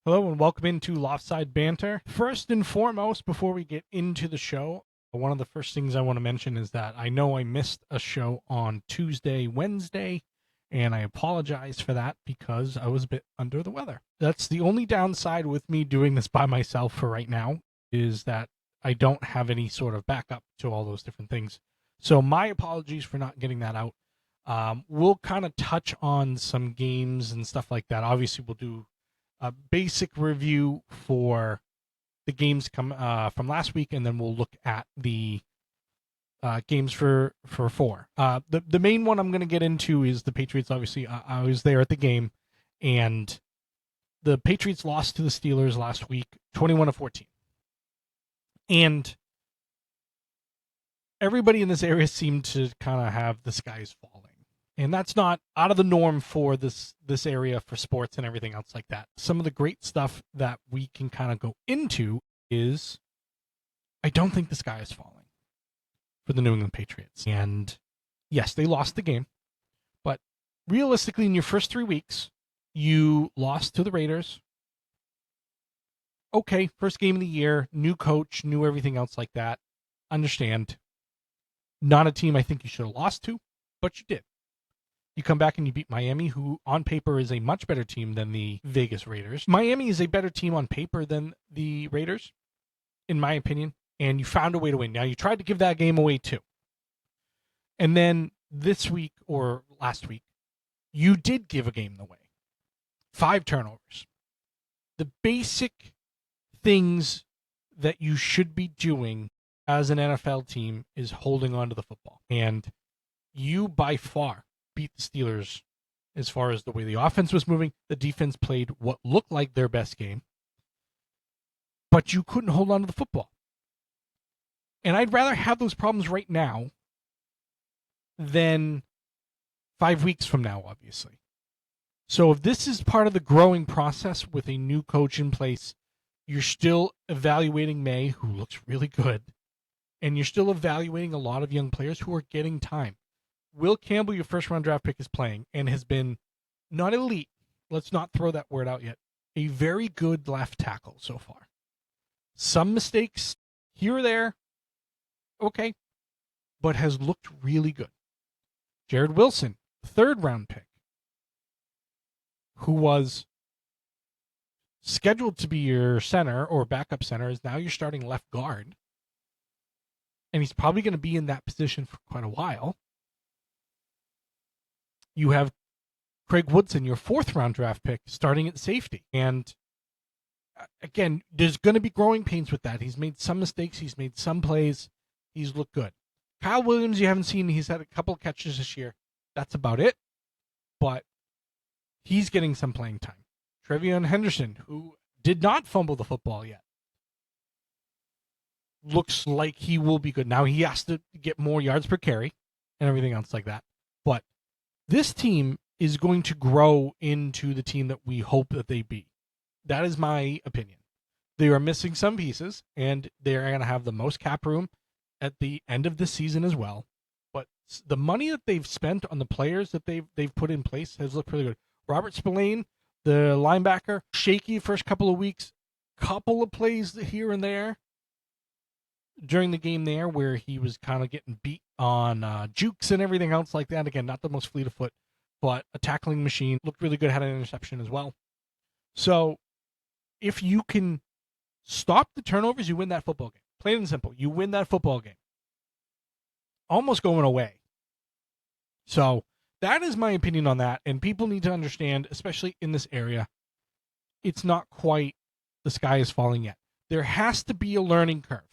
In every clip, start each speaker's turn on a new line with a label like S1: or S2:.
S1: Hello and welcome into Loftside Banter. First and foremost, before we get into the show, one of the first things I want to mention is that I know I missed a show on Tuesday, Wednesday, and I apologize for that because I was a bit under the weather. That's the only downside with me doing this by myself for right now, is that I don't have any sort of backup to all those different things. So my apologies for not getting that out. We'll kind of touch on some games and stuff like that. Obviously, we'll do a basic review for the games from last week, and then we'll look at the games for four. The main one I'm going to get into is the Patriots. Obviously, I was there at the game, and the Patriots lost to the Steelers last week, 21-14, and everybody in this area seemed to kind of have the skies falling. And that's not out of the norm for this area for sports and everything else like that. Some of the great stuff that we can kind of go into is I don't think the sky is falling for the New England Patriots. And yes, they lost the game, but realistically, in your first 3 weeks, you lost to the Raiders. Okay, first game of the year, new coach, new everything else like that. Understand. Not a team I think you should have lost to, but you did. You come back and you beat Miami, who on paper is a much better team than the Vegas Raiders. Miami is a better team on paper than the Raiders, in my opinion, and you found a way to win. Now, you tried to give that game away too. And then this week, or last week, you did give a game away. 5 turnovers. The basic things that you should be doing as an NFL team is holding on to the football. And you, by far, beat the Steelers as far as the way the offense was moving. The defense played what looked like their best game, but you couldn't hold on to the football. And I'd rather have those problems right now than 5 weeks from now, obviously. So if this is part of the growing process with a new coach in place, you're still evaluating May, who looks really good, and you're still evaluating a lot of young players who are getting time. Will Campbell, your first-round draft pick, is playing and has been not elite. Let's not throw that word out yet. A very good left tackle so far. Some mistakes here or there, okay, but has looked really good. Jared Wilson, third-round pick, who was scheduled to be your center or backup center, is now your starting left guard. And he's probably going to be in that position for quite a while. You have Craig Woodson, your 4th-round draft pick, starting at safety. And again, there's going to be growing pains with that. He's made some mistakes. He's made some plays. He's looked good. Kyle Williams, you haven't seen. He's had a couple of catches this year. That's about it. But he's getting some playing time. Trevion Henderson, who did not fumble the football yet, looks like he will be good. Now he has to get more yards per carry and everything else like that. But this team is going to grow into the team that we hope that they be. That is my opinion. They are missing some pieces, and they're going to have the most cap room at the end of the season as well. But the money that they've spent on the players that they've put in place has looked really good. Robert Spillane, the linebacker, shaky first couple of weeks, couple of plays here and there during the game there where he was kind of getting beat on jukes and everything else like that. Again, not the most fleet of foot, but a tackling machine. Looked really good, had an interception as well. So if you can stop the turnovers, you win that football game. Plain and simple, you win that football game. Almost going away. So that is my opinion on that, and people need to understand, especially in this area, it's not quite the sky is falling yet. There has to be a learning curve.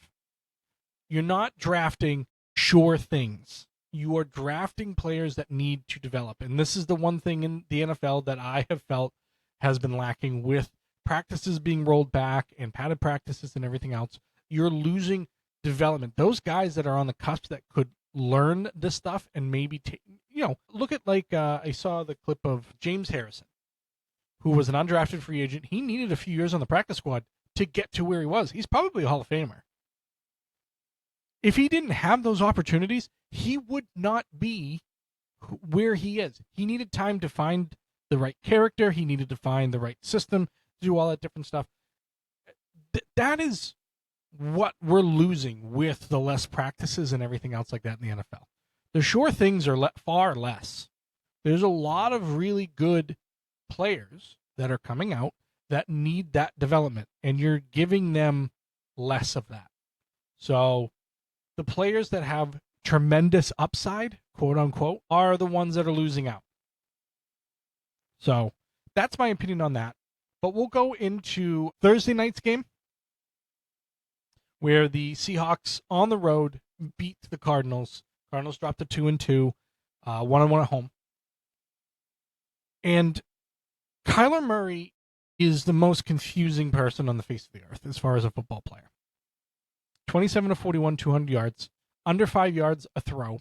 S1: You're not drafting sure things. You are drafting players that need to develop. And this is the one thing in the NFL that I have felt has been lacking with practices being rolled back and padded practices and everything else. You're losing development. Those guys that are on the cusp that could learn this stuff and maybe take, look at I saw the clip of James Harrison, who was an undrafted free agent. He needed a few years on the practice squad to get to where he was. He's probably a Hall of Famer. If he didn't have those opportunities, he would not be where he is. He needed time to find the right character. He needed to find the right system. to do all that different stuff. That is what we're losing with the less practices and everything else like that in the NFL. The sure things are far less. There's a lot of really good players that are coming out that need that development, and you're giving them less of that. So the players that have tremendous upside, quote unquote, are the ones that are losing out. So that's my opinion on that. But we'll go into Thursday night's game, where the Seahawks on the road beat the Cardinals. Cardinals dropped to 2-2, 1-1 at home. And Kyler Murray is the most confusing person on the face of the earth as far as a football player. 27 of 41, 200 yards, under 5 yards a throw,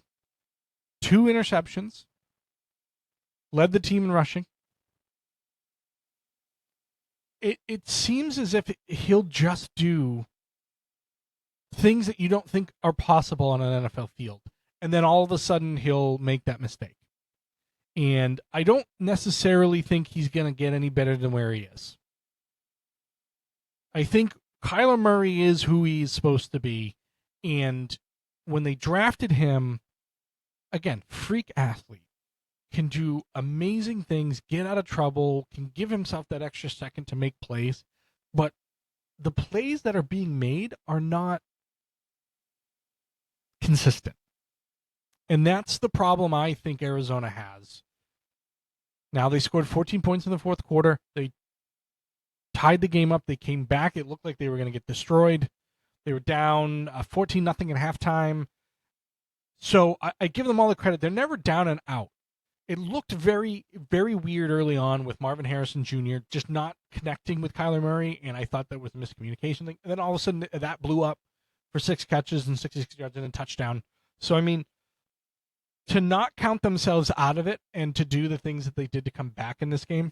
S1: 2 interceptions, led the team in rushing. It seems as if he'll just do things that you don't think are possible on an NFL field, and then all of a sudden he'll make that mistake. And I don't necessarily think he's going to get any better than where he is. I think Kyler Murray is who he's supposed to be. And when they drafted him, again, freak athlete, can do amazing things, get out of trouble, can give himself that extra second to make plays. But the plays that are being made are not consistent. And that's the problem I think Arizona has. Now, they scored 14 points in the fourth quarter. They tied the game up. They came back. It looked like they were going to get destroyed. They were down 14-0 at halftime. So I give them all the credit. They're never down and out. It looked very, very weird early on with Marvin Harrison Jr. just not connecting with Kyler Murray, and I thought that was a miscommunication thing. And then all of a sudden, that blew up for 6 catches and 66 yards and a touchdown. So, I mean, to not count themselves out of it and to do the things that they did to come back in this game,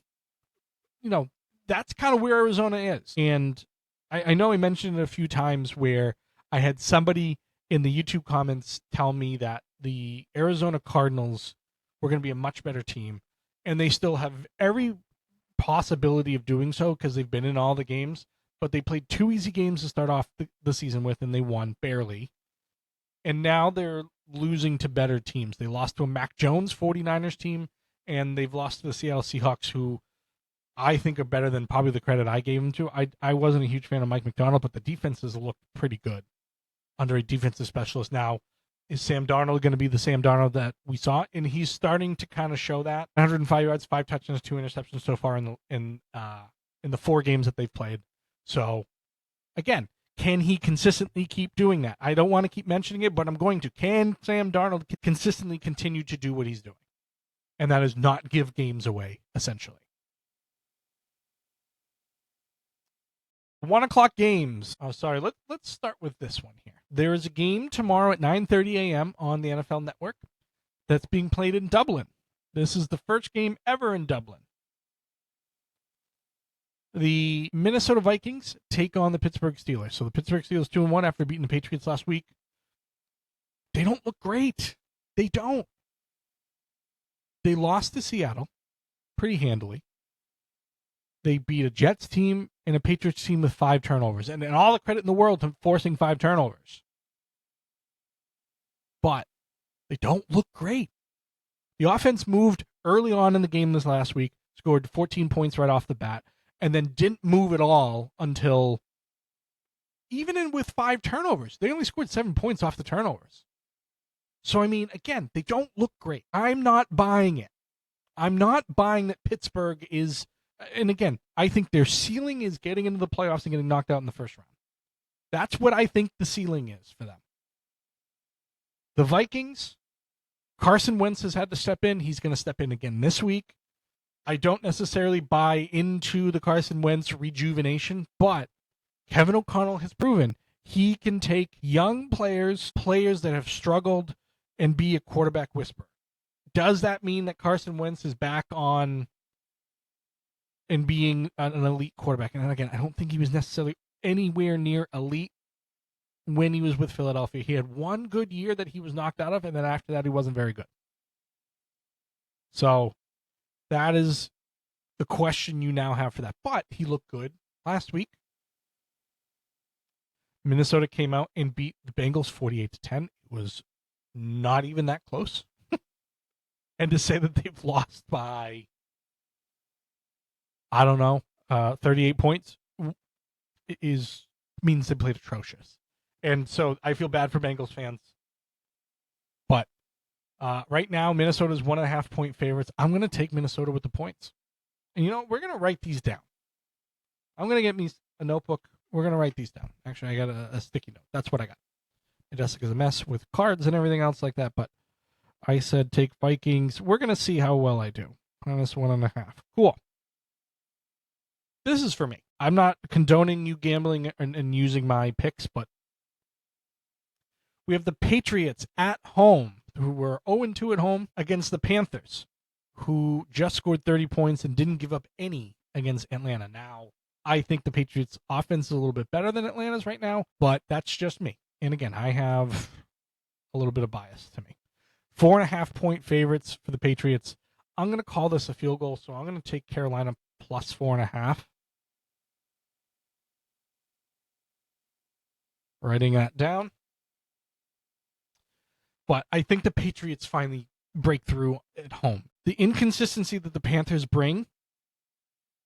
S1: you know, that's kind of where Arizona is. And I know I mentioned it a few times where I had somebody in the YouTube comments tell me that the Arizona Cardinals were going to be a much better team, and they still have every possibility of doing so because they've been in all the games, but they played 2 easy games to start off the season with, and they won barely. And now they're losing to better teams. They lost to a Mac Jones 49ers team, and they've lost to the Seattle Seahawks, who I think are better than probably the credit I gave them to. I wasn't a huge fan of Mike McDonald, but the defenses look pretty good under a defensive specialist. Now, is Sam Darnold going to be the Sam Darnold that we saw? And he's starting to kind of show that. 105 yards, 5 touchdowns, 2 interceptions so far in the 4 games that they've played. So, again, can he consistently keep doing that? I don't want to keep mentioning it, but I'm going to. Can Sam Darnold consistently continue to do what he's doing? And that is not give games away, essentially. 1 o'clock games. Oh, sorry. Let's start with this one here. There is a game tomorrow at 9:30 a.m. on the NFL Network that's being played in Dublin. This is the first game ever in Dublin. The Minnesota Vikings take on the Pittsburgh Steelers. So the Pittsburgh Steelers 2-1 after beating the Patriots last week. They don't look great. They don't. They lost to Seattle pretty handily. They beat a Jets team and a Patriots team with 5 turnovers. And all the credit in the world to forcing 5 turnovers. But they don't look great. The offense moved early on in the game this last week, scored 14 points right off the bat, and then didn't move at all until, even with 5 turnovers, they only scored 7 points off the turnovers. So, I mean, again, they don't look great. I'm not buying it. I'm not buying that Pittsburgh is, and again, I think their ceiling is getting into the playoffs and getting knocked out in the first round. That's what I think the ceiling is for them. The Vikings, Carson Wentz has had to step in. He's going to step in again this week. I don't necessarily buy into the Carson Wentz rejuvenation, but Kevin O'Connell has proven he can take young players that have struggled, and be a quarterback whisperer. Does that mean that Carson Wentz is back on and being an elite quarterback? And again, I don't think he was necessarily anywhere near elite when he was with Philadelphia. He had 1 good year that he was knocked out of, and then after that, he wasn't very good. So that is the question you now have for that. But he looked good last week. Minnesota came out and beat the Bengals 48-10. It was not even that close. And to say that they've lost by, I don't know, 38 points means they played atrocious. And so I feel bad for Bengals fans. But right now, Minnesota's 1.5 point favorites. I'm going to take Minnesota with the points. And we're going to write these down. I'm going to get me a notebook. We're going to write these down. Actually, I got a sticky note. That's what I got. And Jessica's a mess with cards and everything else like that. But I said take Vikings. We're going to see how well I do. -1.5. Cool. This is for me. I'm not condoning you gambling and using my picks, but we have the Patriots at home, who were 0-2 at home against the Panthers, who just scored 30 points and didn't give up any against Atlanta. Now, I think the Patriots' offense is a little bit better than Atlanta's right now, but that's just me. And again, I have a little bit of bias to me. 4.5 point favorites for the Patriots. I'm going to call this a field goal, so I'm going to take Carolina plus 4.5. Writing that down. But I think the Patriots finally break through at home. The inconsistency that the Panthers bring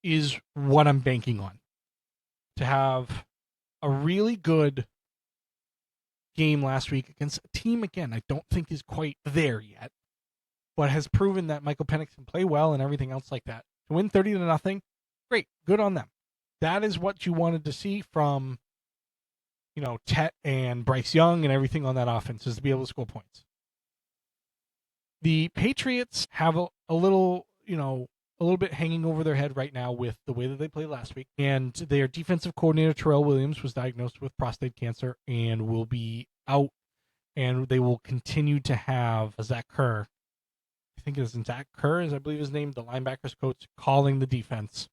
S1: is what I'm banking on. To have a really good game last week against a team, again, I don't think is quite there yet, but has proven that Michael Penix can play well and everything else like that. To win 30-0, great, good on them. That is what you wanted to see from Tet and Bryce Young and everything on that offense, is to be able to score points. The Patriots have a little bit hanging over their head right now with the way that they played last week. And their defensive coordinator, Terrell Williams, was diagnosed with prostate cancer and will be out. And they will continue to have Zach Kerr. I think it is Zach Kerr, I believe his name, the linebackers coach, calling the defense.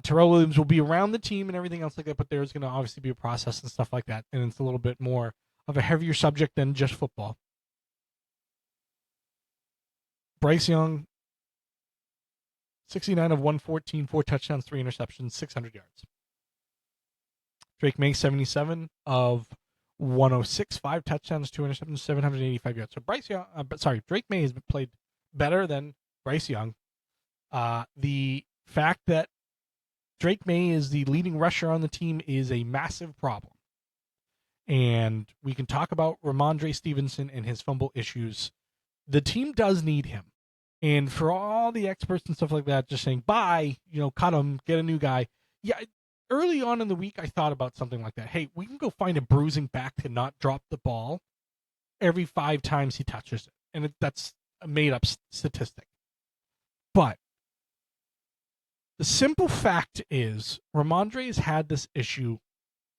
S1: Terrell Williams will be around the team and everything else like that, but there's going to obviously be a process and stuff like that, and it's a little bit more of a heavier subject than just football. Bryce Young, 69 of 114, 4 touchdowns, 3 interceptions, 600 yards. Drake May, 77 of 106, 5 touchdowns, 2 interceptions, 785 yards. So Drake May has played better than Bryce Young. The fact that Drake May is the leading rusher on the team is a massive problem. And we can talk about Ramondre Stevenson and his fumble issues. The team does need him. And for all the experts and stuff like that just saying, bye, cut him, get a new guy. Yeah, early on in the week, I thought about something like that. Hey, we can go find a bruising back to not drop the ball every 5 times he touches it. And that's a made-up statistic. But the simple fact is, Ramondre has had this issue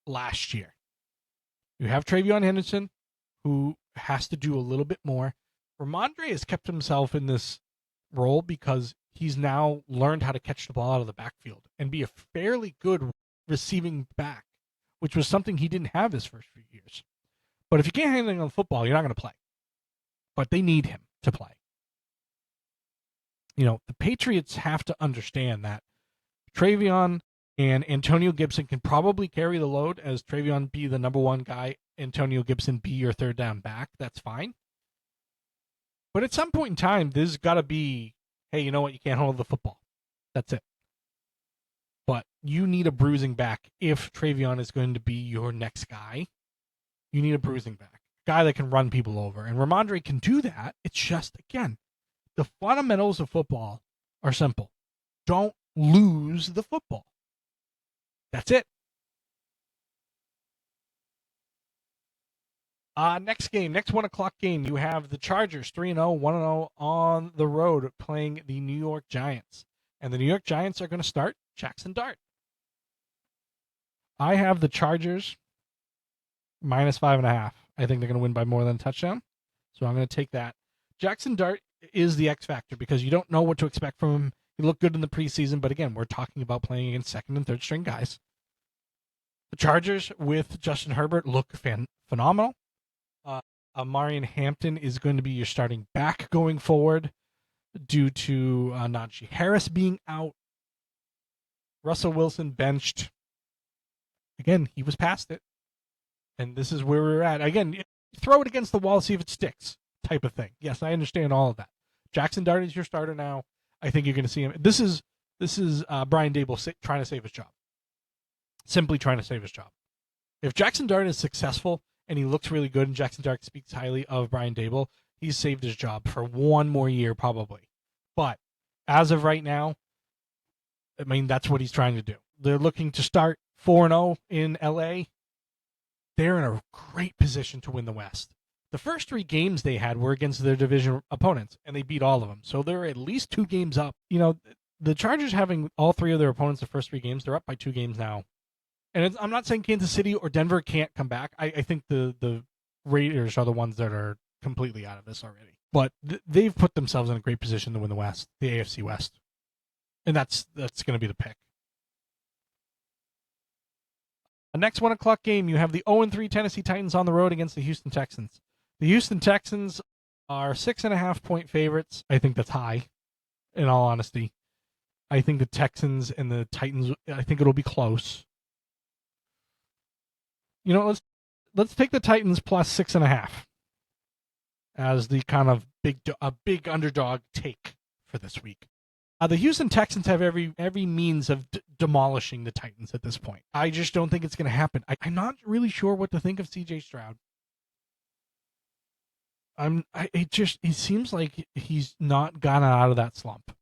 S1: last year. You have Travion Henderson, who has to do a little bit more. Ramondre has kept himself in this role because he's now learned how to catch the ball out of the backfield and be a fairly good receiving back, which was something he didn't have his first few years. But if you can't handle on football, you're not going to play. But they need him to play. The Patriots have to understand that Travion and Antonio Gibson can probably carry the load, as Travion be the number one guy, Antonio Gibson be your third down back. That's fine. But at some point in time, there's got to be, hey, you know what? You can't hold the football. That's it. But you need a bruising back if Travion is going to be your next guy. You need a bruising back. A guy that can run people over. And Ramondre can do that. It's just, again, the fundamentals of football are simple. Don't lose the football. That's it. Next 1 o'clock game, you have the Chargers 3-0, 1-0 on the road playing the New York Giants. And the New York Giants are going to start Jackson Dart. I have the Chargers -5.5. I think they're going to win by more than a touchdown. So I'm going to take that. Jackson Dart is the X factor because you don't know what to expect from him. He looked good in the preseason, but again, we're talking about playing against second and third string guys. The Chargers with Justin Herbert look phenomenal. Marion Hampton is going to be your starting back going forward. due to Najee Harris being out. Russell Wilson benched. Again, he was past it. And this is where we're at. Again, throw it against the wall, see if it sticks type of thing. Yes, I understand all of that. Jackson Dart is your starter now. I think you're going to see him. This is Brian Dable trying to save his job. Simply trying to save his job. If Jackson Dart is successful and he looks really good and Jackson Dart speaks highly of Brian Dable, he's saved his job for one more year probably. But as of right now, I mean, that's what he's trying to do. They're looking to start 4-0 in LA. They're in a great position to win the West. The first 3 games they had were against their division opponents, and they beat all of them. So they're at least 2 games up. You know, the Chargers having all 3 of their opponents the first 3 games, they're up by 2 games now. And I'm not saying Kansas City or Denver can't come back. I think the Raiders are the ones that are completely out of this already. But they've put themselves in a great position to win the West, the AFC West. And that's going to be the pick. The next 1 o'clock game, you have the 0-3 Tennessee Titans on the road against the Houston Texans. The Houston Texans are 6.5-point favorites. I think that's high, in all honesty. I think the Texans and the Titans, I think it'll be close. You know, let's take the Titans plus 6.5 as the kind of big underdog take for this week. The Houston Texans have every means of demolishing the Titans at this point. I just don't think it's going to happen. I'm not really sure what to think of C.J. Stroud. It seems like he's not gotten out of that slump.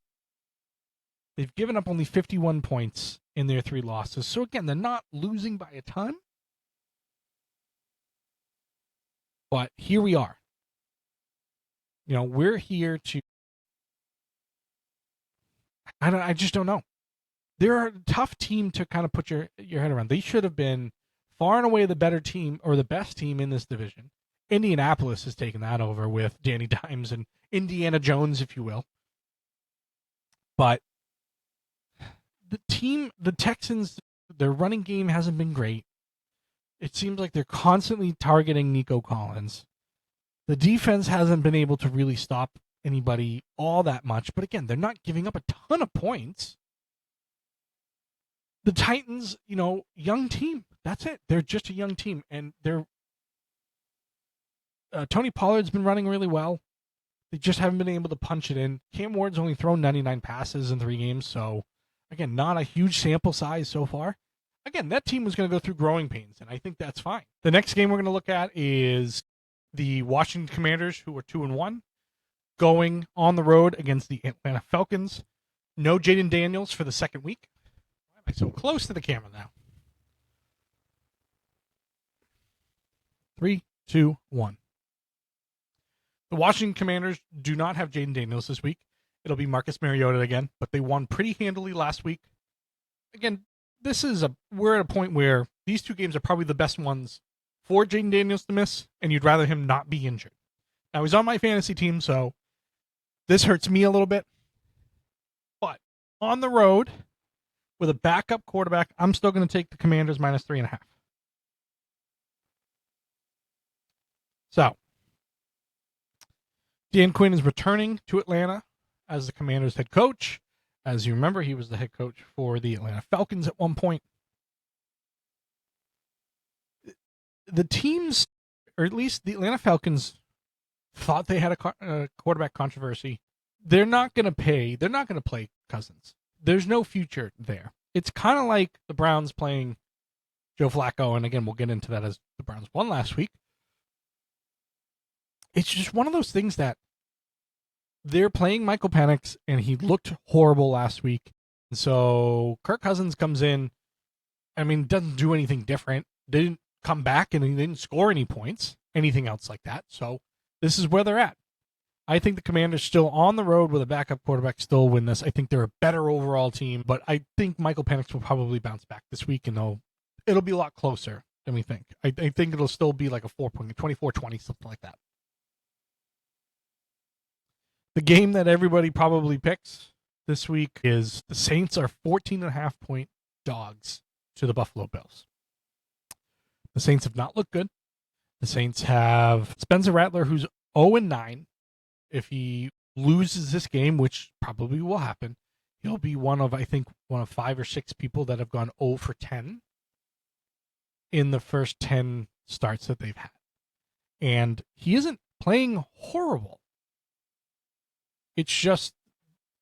S1: They've given up only 51 points in their 3 losses. So again, they're not losing by a ton. But here we are. You know, we're here to... I just don't know. They're a tough team to kind of put your head around. They should have been far and away the better team or the best team in this division. Indianapolis has taken that over with Danny Dimes and Indiana Jones, if you will. But the Texans, their running game hasn't been great. It seems like they're constantly targeting Nico Collins. The defense hasn't been able to really stop anybody all that much. But again, they're not giving up a ton of points. The Titans, you know, young team. That's it. They're just a young team. And they're Tony Pollard's been running really well. They just haven't been able to punch it in. Cam Ward's only thrown 99 passes in 3 games. So, again, not a huge sample size so far. Again, that team was going to go through growing pains, and I think that's fine. The next game we're going to look at is the Washington Commanders, who are 2-1, going on the road against the Atlanta Falcons. No Jaden Daniels for the second week. Why am I so close to the camera now? 3, 2, 1. The Washington Commanders do not have Jaden Daniels this week. It'll be Marcus Mariota again, but they won pretty handily last week. Again, we're at a point where these 2 games are probably the best ones for Jaden Daniels to miss, and you'd rather him not be injured. Now, he's on my fantasy team, so this hurts me a little bit. But on the road, with a backup quarterback, I'm still going to take the Commanders minus 3.5. So, Dan Quinn is returning to Atlanta as the Commanders head coach. As you remember, he was the head coach for the Atlanta Falcons at one point. The teams, or at least the Atlanta Falcons, thought they had a quarterback controversy. They're not going to play Cousins. There's no future there. It's kind of like the Browns playing Joe Flacco, and again, we'll get into that as the Browns won last week. It's just one of those things that they're playing Michael Penix, and he looked horrible last week. So Kirk Cousins comes in, doesn't do anything different. They didn't come back, and he didn't score any points, anything else like that. So this is where they're at. I think the Commanders still on the road with a backup quarterback still win this. I think they're a better overall team, but I think Michael Penix will probably bounce back this week, and it'll be a lot closer than we think. I think it'll still be like a 4-point, 24-20, something like that. The game that everybody probably picks this week is the Saints are 14.5-point dogs to the Buffalo Bills. The Saints have not looked good. The Saints have Spencer Rattler, who's 0-9. If he loses this game, which probably will happen, he'll be one of 5 or 6 people that have gone 0 for 10 in the first 10 starts that they've had. And he isn't playing horrible. It's just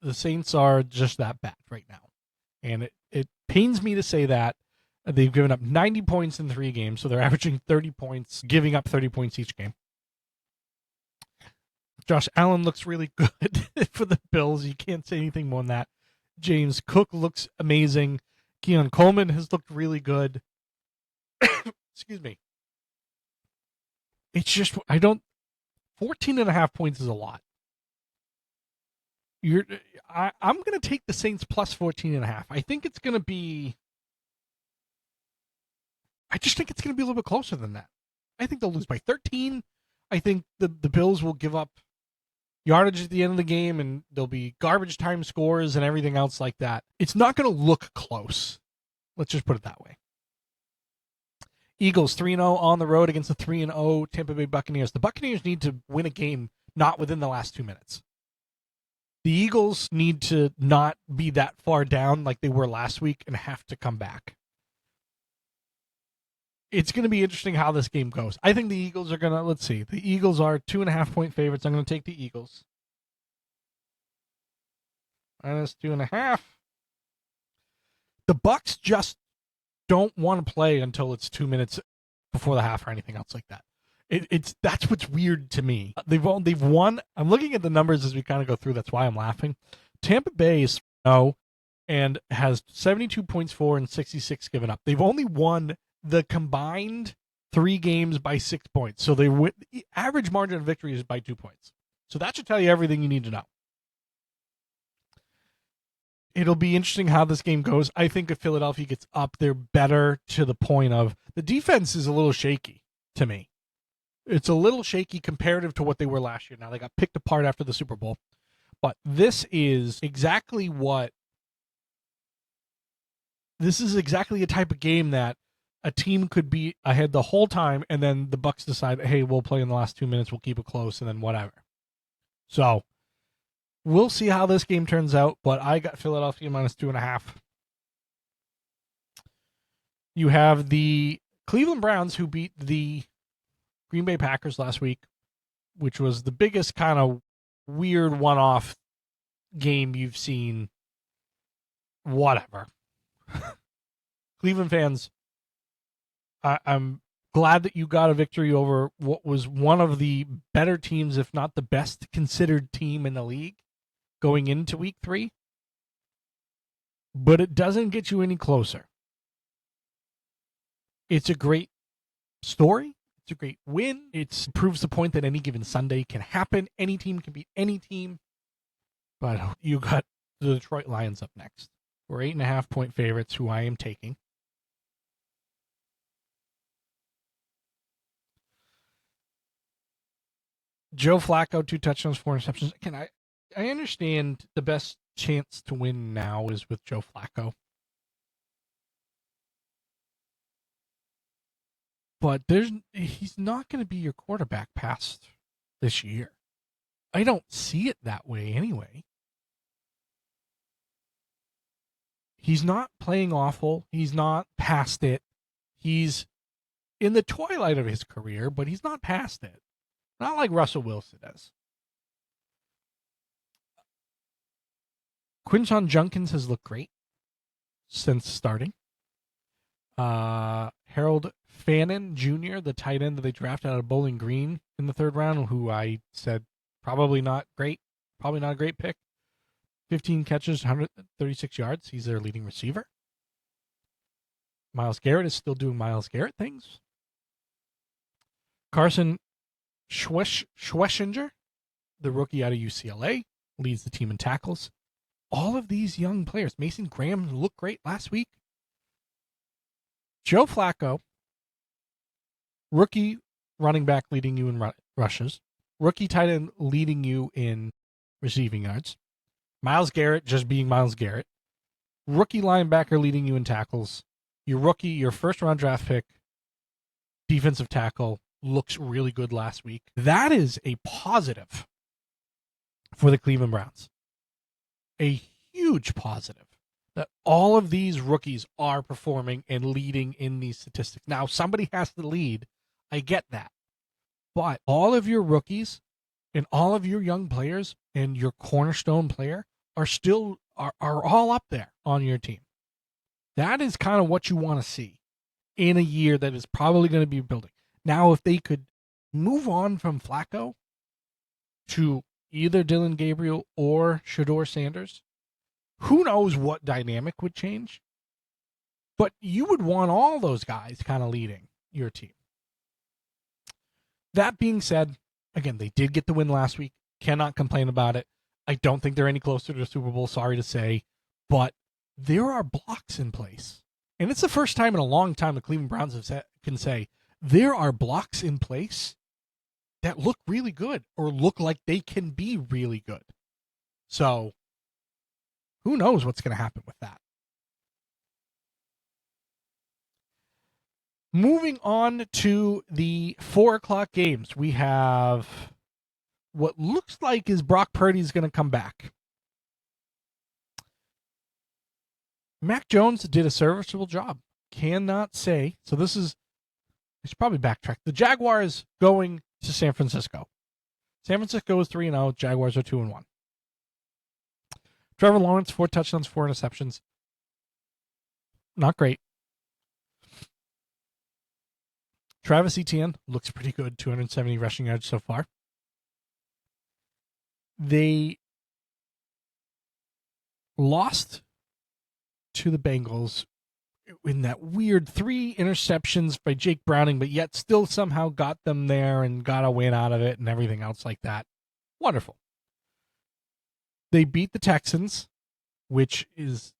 S1: the Saints are just that bad right now. And it pains me to say that. They've given up 90 points in 3 games, so they're averaging 30 points, giving up 30 points each game. Josh Allen looks really good for the Bills. You can't say anything more than that. James Cook looks amazing. Keon Coleman has looked really good. Excuse me. It's just, 14.5 points is a lot. I'm going to take the Saints plus 14.5. I think it's going to be, I just think it's going to be a little bit closer than that. I think they'll lose by 13. I think the Bills will give up yardage at the end of the game, and there'll be garbage time scores and everything else like that. It's not going to look close. Let's just put it that way. Eagles 3-0 on the road against the 3-0 Tampa Bay Buccaneers. The Buccaneers need to win a game not within the last 2 minutes. The Eagles need to not be that far down like they were last week and have to come back. It's going to be interesting how this game goes. I think the Eagles are going to, let's see, the Eagles are 2.5-point favorites. I'm going to take the Eagles. -2.5. The Bucs just don't want to play until it's 2 minutes before the half or anything else like that. That's what's weird to me. They've won. I'm looking at the numbers as we kind of go through. That's why I'm laughing. Tampa Bay is 0 and has 72 points for and 66 given up. They've only won the combined 3 games by 6 points. So the average margin of victory is by 2 points. So that should tell you everything you need to know. It'll be interesting how this game goes. I think if Philadelphia gets up, they're better to the point of the defense is a little shaky to me. It's a little shaky comparative to what they were last year. Now, they got picked apart after the Super Bowl. But this is exactly a type of game that a team could be ahead the whole time, and then the Bucs decide, hey, we'll play in the last 2 minutes, we'll keep it close, and then whatever. So we'll see how this game turns out, but I got Philadelphia -2.5. You have the Cleveland Browns, who beat the Green Bay Packers last week, which was the biggest kind of weird one-off game you've seen. Whatever. Cleveland fans, I'm glad that you got a victory over what was one of the better teams, if not the best considered team in the league going into week 3. But it doesn't get you any closer. It's a great story. It's a great win. It proves the point that any given Sunday can happen. Any team can beat any team. But you got the Detroit Lions up next. We're 8.5-point favorites, who I am taking. Joe Flacco, 2 touchdowns, 4 interceptions. Again, I understand the best chance to win now is with Joe Flacco. But he's not going to be your quarterback past this year. I don't see it that way anyway. He's not playing awful. He's not past it. He's in the twilight of his career, but he's not past it. Not like Russell Wilson is. Quinshon Judkins has looked great since starting. Harold Fannin Jr., the tight end that they drafted out of Bowling Green in the 3rd round, who I said probably not great, probably not a great pick. 15 catches, 136 yards. He's their leading receiver. Myles Garrett is still doing Myles Garrett things. Carson Schweschinger, the rookie out of UCLA, leads the team in tackles. All of these young players. Mason Graham looked great last week. Joe Flacco, rookie running back leading you in rushes. Rookie tight end leading you in receiving yards. Myles Garrett just being Myles Garrett. Rookie linebacker leading you in tackles. Your first-round draft pick, defensive tackle, looks really good last week. That is a positive for the Cleveland Browns. A huge positive that all of these rookies are performing and leading in these statistics. Now, somebody has to lead. I get that. But all of your rookies and all of your young players and your cornerstone player are all up there on your team. That is kind of what you want to see in a year that is probably going to be building. Now, if they could move on from Flacco to either Dylan Gabriel or Shedeur Sanders, who knows what dynamic would change? But you would want all those guys kind of leading your team. That being said, again, they did get the win last week. Cannot complain about it. I don't think they're any closer to the Super Bowl, sorry to say. But there are blocks in place. And it's the first time in a long time the Cleveland Browns can say, there are blocks in place that look really good or look like they can be really good. So, who knows what's going to happen with that? Moving on to the 4 o'clock games, we have what looks like is Brock Purdy's going to come back. Mac Jones did a serviceable job. Cannot say. So I should probably backtrack. The Jaguars going to San Francisco. San Francisco is 3-0. Jaguars are 2-1. Trevor Lawrence, 4 touchdowns, 4 interceptions. Not great. Travis Etienne looks pretty good, 270 rushing yards so far. They lost to the Bengals in that weird 3 interceptions by Jake Browning, but yet still somehow got them there and got a win out of it and everything else like that. Wonderful. They beat the Texans, which is,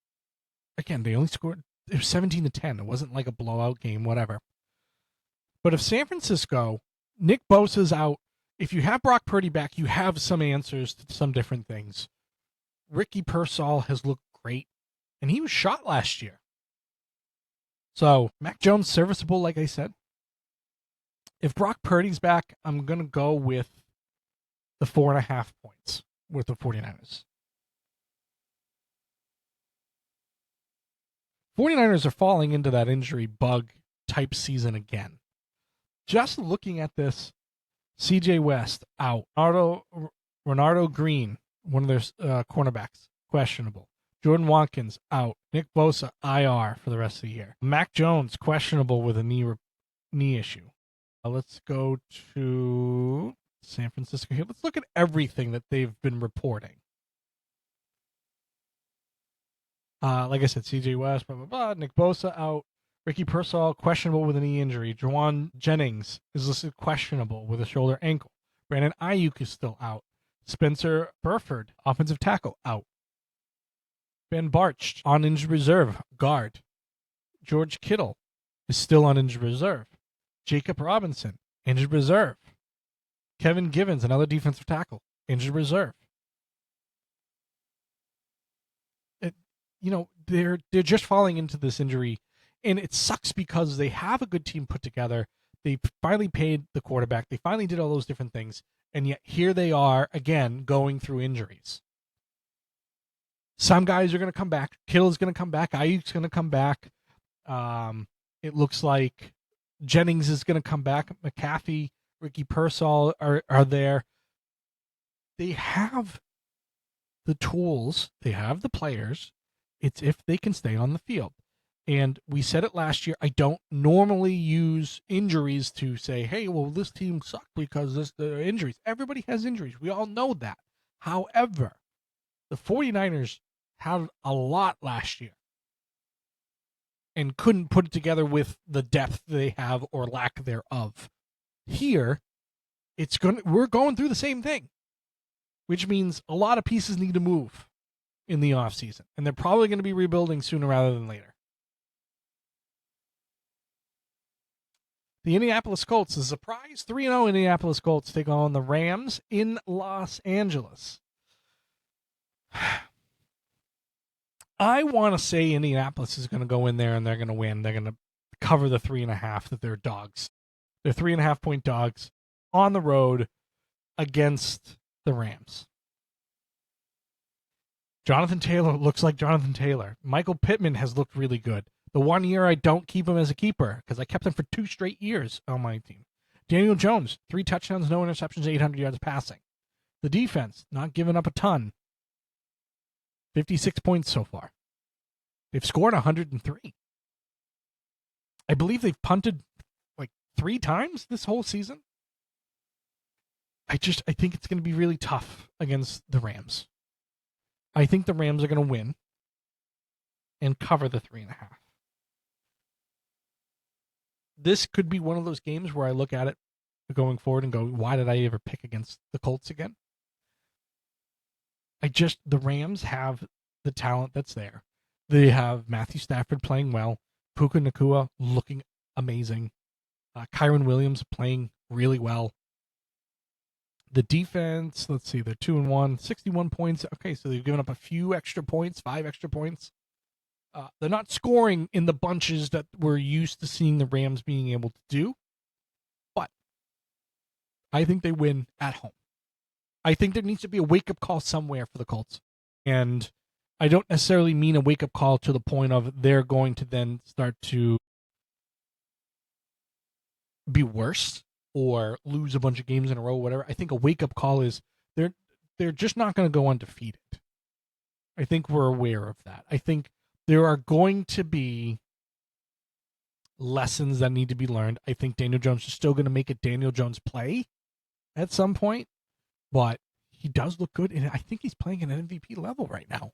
S1: again, they only scored, it was 17-10. It wasn't like a blowout game, whatever. But if San Francisco, Nick Bosa's out, if you have Brock Purdy back, you have some answers to some different things. Ricky Pearsall has looked great, and he was shot last year. So, Mac Jones, serviceable, like I said. If Brock Purdy's back, I'm going to go with the 4.5 points with the 49ers. 49ers are falling into that injury bug type season again. Just looking at this, CJ West out. Renardo Green, one of their cornerbacks, questionable. Jordan Watkins out. Nick Bosa IR for the rest of the year. Mac Jones questionable with a knee issue. Let's go to San Francisco here. Let's look at everything that they've been reporting. Like I said, CJ West, blah, blah, blah. Nick Bosa out. Ricky Pearsall, questionable with a knee injury. Juwan Jennings is listed questionable with a shoulder ankle. Brandon Ayuk is still out. Spencer Burford, offensive tackle, out. Ben Barch, on injured reserve, guard. George Kittle is still on injured reserve. Jacob Robinson, injured reserve. Kevin Givens, another defensive tackle, injured reserve. They're just falling into this injury. And it sucks because they have a good team put together. They finally paid the quarterback. They finally did all those different things. And yet here they are, again, going through injuries. Some guys are going to come back. Kittle's going to come back. Ayuk's going to come back. It looks like Jennings is going to come back. McAfee, Ricky Pearsall are there. They have the tools. They have the players. It's if they can stay on the field. And we said it last year, I don't normally use injuries to say, hey, well, this team sucked because the injuries. Everybody has injuries. We all know that. However, the 49ers had a lot last year and couldn't put it together with the depth they have or lack thereof. Here, we're going through the same thing, which means a lot of pieces need to move in the offseason. And they're probably going to be rebuilding sooner rather than later. The Indianapolis Colts, a surprise 3-0 Indianapolis Colts take on the Rams in Los Angeles. I want to say Indianapolis is going to go in there and they're going to win. They're going to cover the 3.5 that they're dogs. They're 3.5 point dogs on the road against the Rams. Jonathan Taylor looks like Jonathan Taylor. Michael Pittman has looked really good. The 1 year I don't keep him as a keeper because I kept him for 2 straight years on my team. Daniel Jones, 3 touchdowns, no interceptions, 800 yards passing. The defense, not giving up a ton. 56 points so far. They've scored 103. I believe they've punted like 3 times this whole season. I think it's going to be really tough against the Rams. I think the Rams are going to win and cover the 3.5. This could be one of those games where I look at it going forward and go, why did I ever pick against the Colts again? The Rams have the talent that's there. They have Matthew Stafford playing well, Puka Nacua looking amazing, Kyron Williams playing really well. The defense, let's see, they're 2-1, 61 points. Okay, so they've given up a few extra points, 5 extra points. They're not scoring in the bunches that we're used to seeing the Rams being able to do, but I think they win at home. I think there needs to be a wake-up call somewhere for the Colts. And I don't necessarily mean a wake-up call to the point of they're going to then start to be worse or lose a bunch of games in a row, whatever. I think a wake-up call is they're just not going to go undefeated. I think we're aware of that. I think there are going to be lessons that need to be learned. I think Daniel Jones is still going to make a Daniel Jones play at some point, but he does look good, and I think he's playing at an MVP level right now.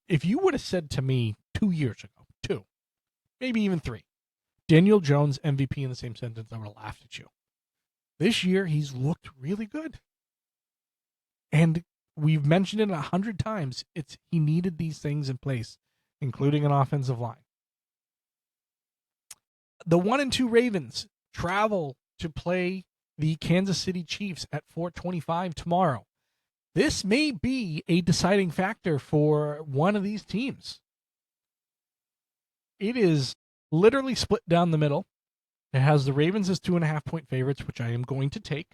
S1: If you would have said to me 2 years ago, 2, maybe even 3, Daniel Jones MVP in the same sentence, I would have laughed at you. This year, he's looked really good. And we've mentioned it 100 times. He needed these things in place, including an offensive line. The 1-2 Ravens travel to play the Kansas City Chiefs at 4:25 tomorrow. This may be a deciding factor for one of these teams. It is literally split down the middle. It has the Ravens as 2.5-point favorites, which I am going to take.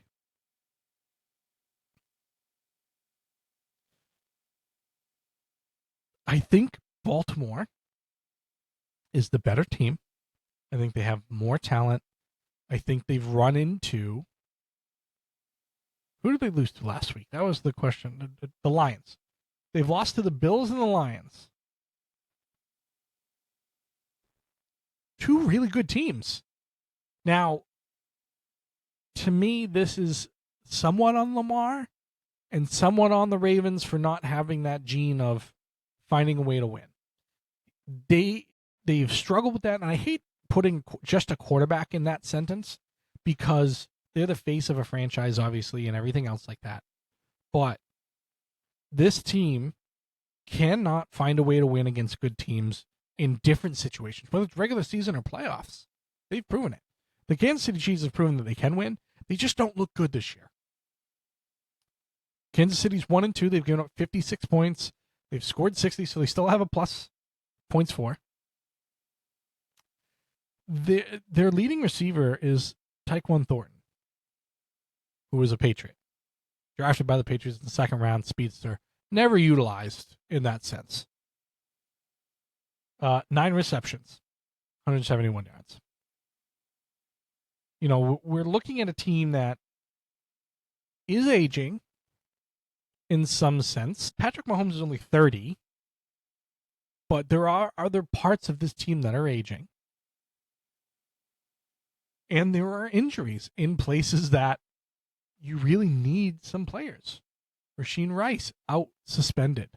S1: I think Baltimore is the better team. I think they have more talent. I think they've run into... Who did they lose to last week? That was the question. The Lions. They've lost to the Bills and the Lions. 2 really good teams. Now, to me, this is somewhat on Lamar and somewhat on the Ravens for not having that gene of finding a way to win. They've struggled with that, and I hate putting just a quarterback in that sentence because they're the face of a franchise, obviously, and everything else like that. But this team cannot find a way to win against good teams in different situations, whether it's regular season or playoffs. They've proven it. The Kansas City Chiefs have proven that they can win. They just don't look good this year. Kansas City's 1-2. They've given up 56 points. They've scored 60, so they still have a plus points for. Their leading receiver is Tyquan Thornton, who is a Patriot. Drafted by the Patriots in the second round, speedster. Never utilized in that sense. 9 receptions, 171 yards. You know, we're looking at a team that is aging in some sense. Patrick Mahomes is only 30, but there are other parts of this team that are aging. And there are injuries in places that you really need some players. Rasheed Rice, out, suspended.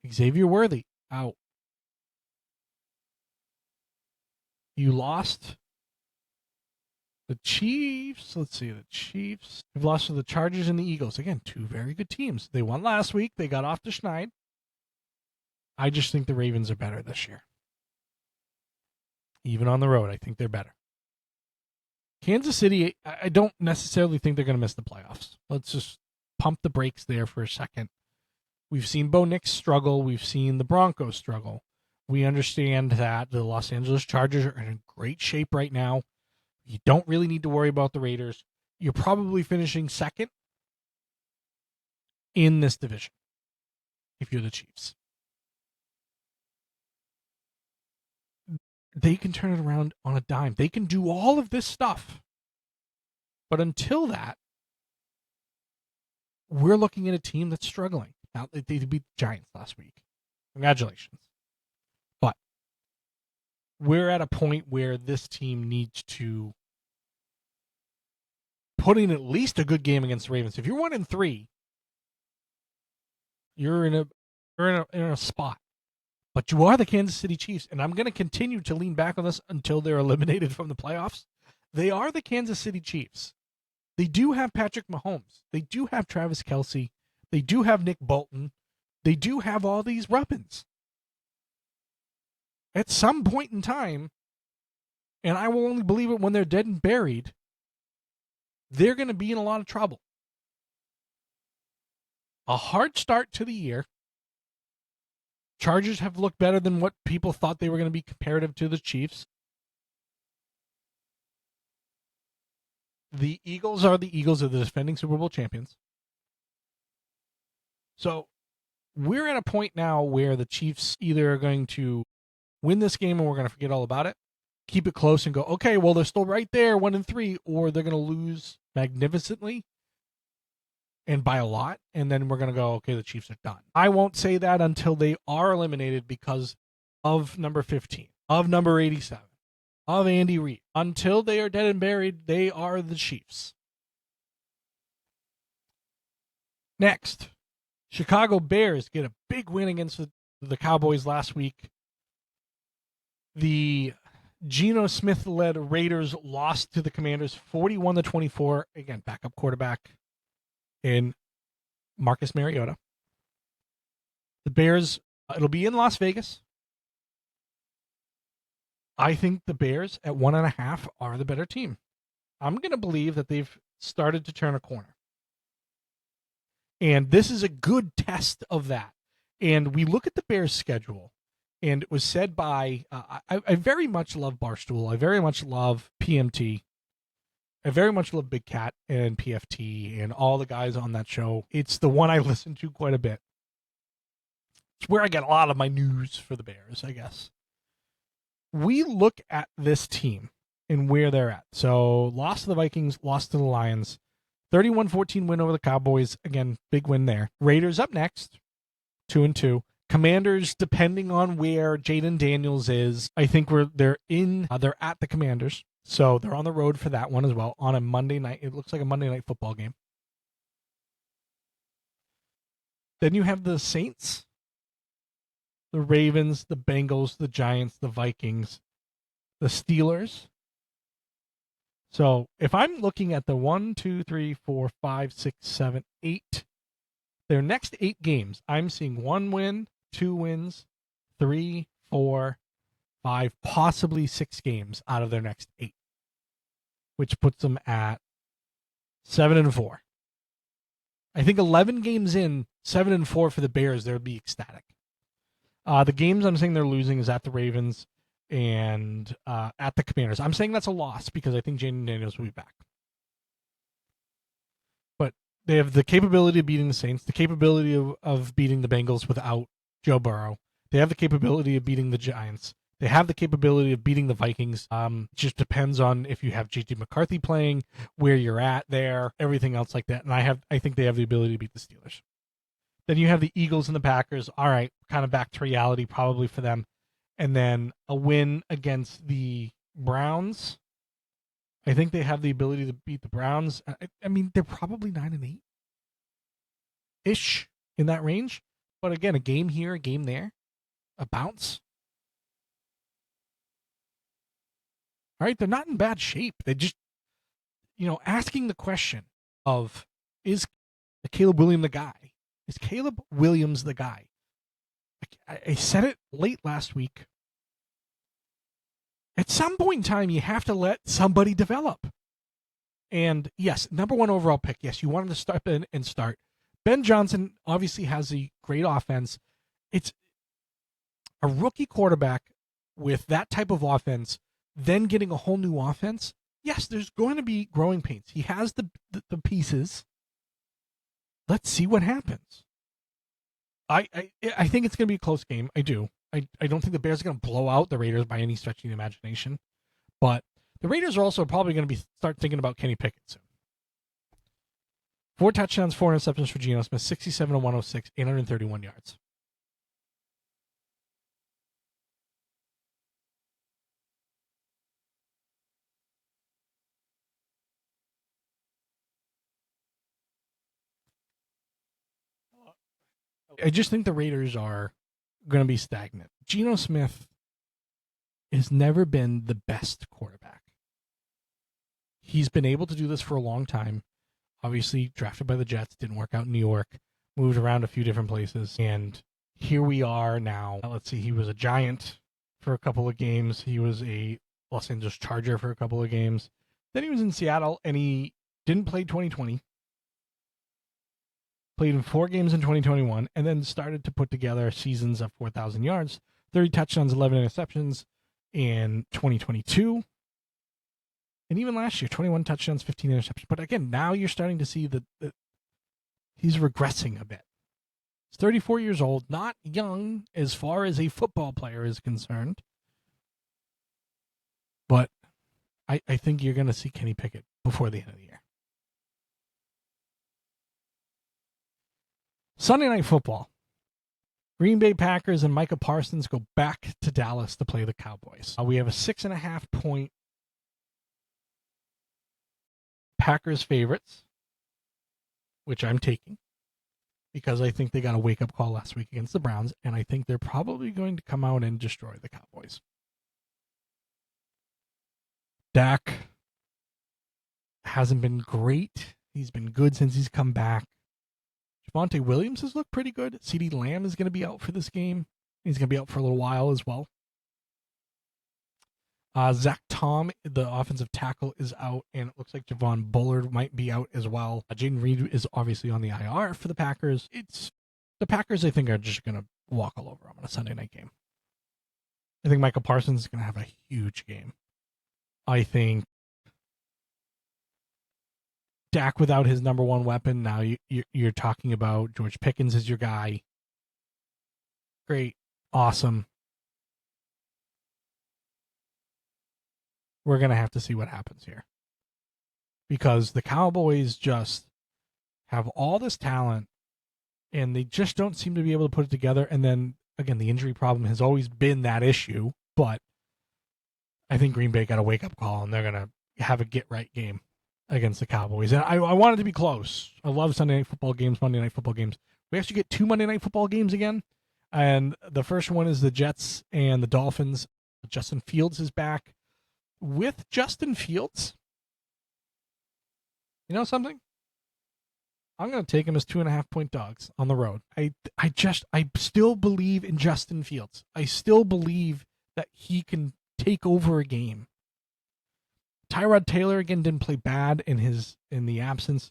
S1: Xavier Worthy, out. You lost the Chiefs. Let's see, the Chiefs. You've lost to the Chargers and the Eagles. Again, 2 very good teams. They won last week. They got off to Schneid. I just think the Ravens are better this year. Even on the road, I think they're better. Kansas City, I don't necessarily think they're going to miss the playoffs. Let's just pump the brakes there for a second. We've seen Bo Nix struggle. We've seen the Broncos struggle. We understand that the Los Angeles Chargers are in great shape right now. You don't really need to worry about the Raiders. You're probably finishing second in this division if you're the Chiefs. They can turn it around on a dime. They can do all of this stuff. But until that, we're looking at a team that's struggling. Now, they beat the Giants last week. Congratulations. But we're at a point where this team needs to put in at least a good game against the Ravens. If you're 1-3, you're in a spot. But you are the Kansas City Chiefs, and I'm going to continue to lean back on this until they're eliminated from the playoffs. They are the Kansas City Chiefs. They do have Patrick Mahomes. They do have Travis Kelce. They do have Nick Bolton. They do have all these weapons. At some point in time, and I will only believe it when they're dead and buried, they're going to be in a lot of trouble. A hard start to the year. Chargers have looked better than what people thought they were going to be comparative to the Chiefs. The Eagles are the Eagles of the defending Super Bowl champions. So we're at a point now where the Chiefs either are going to win this game and we're going to forget all about it, keep it close and go, okay, well, they're still right there, 1-3, or they're going to lose magnificently and by a lot, and then we're going to go, okay, the Chiefs are done. I won't say that until they are eliminated because of number 15, of number 87, of Andy Reid. Until they are dead and buried, they are the Chiefs. Next, Chicago Bears get a big win against the Cowboys last week. The Geno Smith-led Raiders lost to the Commanders 41-24. Again, backup quarterback in Marcus Mariota. The Bears, it'll be in Las Vegas. I think the Bears at 1.5 are the better team. I'm going to believe that they've started to turn a corner. And this is a good test of that. And we look at the Bears' schedule, and it was said by, I very much love Barstool. I very much love PMT. I very much love Big Cat and PFT and all the guys on that show. It's the one I listen to quite a bit. It's where I get a lot of my news for the Bears, I guess. We look at this team and where they're at. So, lost to the Vikings, lost to the Lions. 31-14 win over the Cowboys. Again, big win there. Raiders up next, 2-2. Commanders, depending on where Jaden Daniels is, I think they're at the Commanders. So they're on the road for that one as well on a Monday night. It looks like a Monday night football game. Then you have the Saints, the Ravens, the Bengals, the Giants, the Vikings, the Steelers. So if I'm looking at the 1, 2, 3, 4, 5, 6, 7, 8, their next 8 games, I'm seeing 1 win, 2 wins, 3, 4, 5, possibly 6 games out of their next 8, which puts them at 7-4. I think 11 games in, 7-4 for the Bears, they would be ecstatic. The games I'm saying they're losing is at the Ravens and at the Commanders. I'm saying that's a loss because I think Jaden Daniels will be back. But they have the capability of beating the Saints, the capability of beating the Bengals without Joe Burrow. They have the capability of beating the Giants. They have the capability of beating the Vikings. It just depends on if you have J.J. McCarthy playing, where you're at there, everything else like that. And I think they have the ability to beat the Steelers. Then you have the Eagles and the Packers. All right, kind of back to reality probably for them. And then a win against the Browns. I think they have the ability to beat the Browns. I mean, they're probably 9-8-ish in that range. But again, a game here, a game there, a bounce. All right, they're not in bad shape. They just, asking the question of, is Caleb Williams the guy? Is Caleb Williams the guy? I said it late last week. At some point in time, you have to let somebody develop. And yes, number 1 overall pick. Yes, you want him to step in and start. Ben Johnson obviously has a great offense. It's a rookie quarterback with that type of offense, then getting a whole new offense. Yes, there's going to be growing pains. He has the pieces. let's see what happens. I think it's going to be a close game. I do. I don't think the Bears are going to blow out the Raiders by any stretch of the imagination. But the Raiders are also probably going to start thinking about Kenny Pickett soon. 4 touchdowns, 4 interceptions for Geno Smith, 67 to 106, 831 yards. I just think the Raiders are going to be stagnant. Geno Smith has never been the best quarterback. He's been able to do this for a long time. Obviously, drafted by the Jets, didn't work out in New York, moved around a few different places, and here we are now. Let's see, he was a Giant for a couple of games. He was a Los Angeles Charger for a couple of games. Then he was in Seattle, and he didn't play 2020. Played in 4 games in 2021, and then started to put together seasons of 4,000 yards, 30 touchdowns, 11 interceptions in 2022. And even last year, 21 touchdowns, 15 interceptions. But again, now you're starting to see that he's regressing a bit. He's 34 years old, not young as far as a football player is concerned. But I think you're going to see Kenny Pickett before the end of the year. Sunday Night Football. Green Bay Packers and Micah Parsons go back to Dallas to play the Cowboys. We have a 6.5 point Packers favorites, which I'm taking because I think they got a wake-up call last week against the Browns, and I think they're probably going to come out and destroy the Cowboys. Dak hasn't been great. He's been good since he's come back. Javonte Williams has looked pretty good. CeeDee Lamb is going to be out for this game. He's going to be out for a little while as well. Zach Tom, the offensive tackle, is out, and it looks like Javon Bullard might be out as well. Jaden Reed is obviously on the IR for the Packers. The Packers, I think, are just going to walk all over them on a Sunday night game. I think Micah Parsons is going to have a huge game. I think Dak without his number one weapon. Now you're talking about George Pickens as your guy. Great. Awesome. We're going to have to see what happens here. Because the Cowboys just have all this talent, and they just don't seem to be able to put it together. And then, again, the injury problem has always been that issue. But I think Green Bay got a wake-up call, and they're going to have a get-right game against the Cowboys. And I want it to be close. I love Sunday Night Football games, Monday Night Football games. We actually get 2 Monday Night Football games again. And the first one is the Jets and the Dolphins. Justin Fields is back. With Justin Fields, you know something? I'm going to take him as 2.5 point dogs on the road. I still believe in Justin Fields. I still believe that he can take over a game. Tyrod Taylor again didn't play bad in the absence.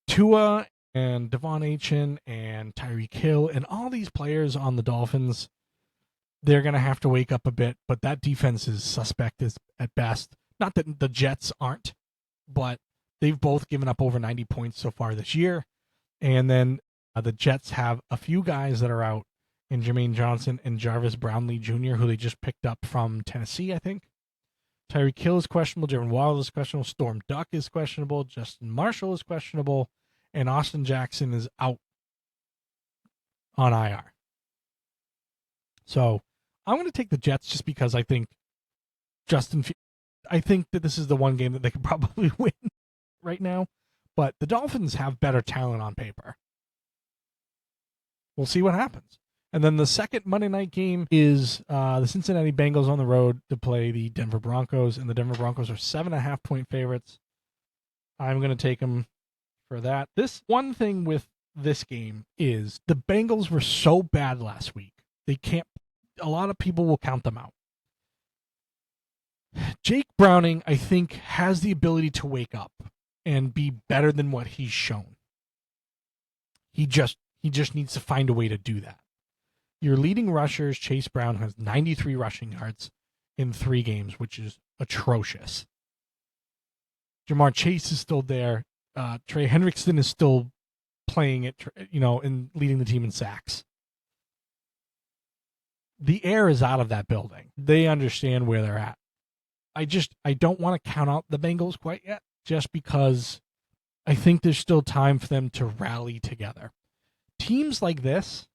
S1: Tua and Devon Achane and Tyreek Hill and all these players on the Dolphins, they're going to have to wake up a bit, but that defense is suspect at best. Not that the Jets aren't, but they've both given up over 90 points so far this year. And then the Jets have a few guys that are out in Jermaine Johnson and Jarvis Brownlee Jr., who they just picked up from Tennessee, I think. Tyreek Hill is questionable. Jaren Waddle is questionable. Storm Duck is questionable. Justin Marshall is questionable. And Austin Jackson is out on IR. So I'm going to take the Jets just because I think I think that this is the one game that they could probably win right now. But the Dolphins have better talent on paper. We'll see what happens. And then the second Monday night game is the Cincinnati Bengals on the road to play the Denver Broncos, and the Denver Broncos are 7.5 point favorites. I'm going to take them for that. This one thing with this game is the Bengals were so bad last week. A lot of people will count them out. Jake Browning, I think, has the ability to wake up and be better than what he's shown. He just needs to find a way to do that. Your leading rusher, Chase Brown, has 93 rushing yards in 3 games, which is atrocious. Jamar Chase is still there. Trey Hendrickson is still playing it, and leading the team in sacks. The air is out of that building. They understand where they're at. I don't want to count out the Bengals quite yet, just because I think there's still time for them to rally together. Teams like this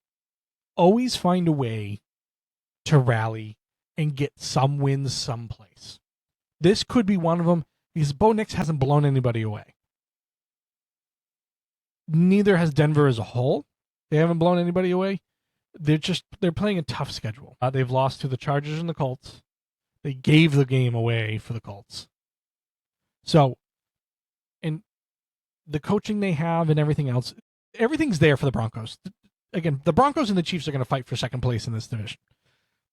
S1: always find a way to rally and get some wins someplace. This could be one of them because Bo Nix hasn't blown anybody away. Neither has Denver as a whole. They haven't blown anybody away. They're playing a tough schedule. They've lost to the Chargers and the Colts. They gave the game away for the Colts. So, and the coaching they have and everything else, everything's there for the Broncos. Again, the Broncos and the Chiefs are going to fight for second place in this division.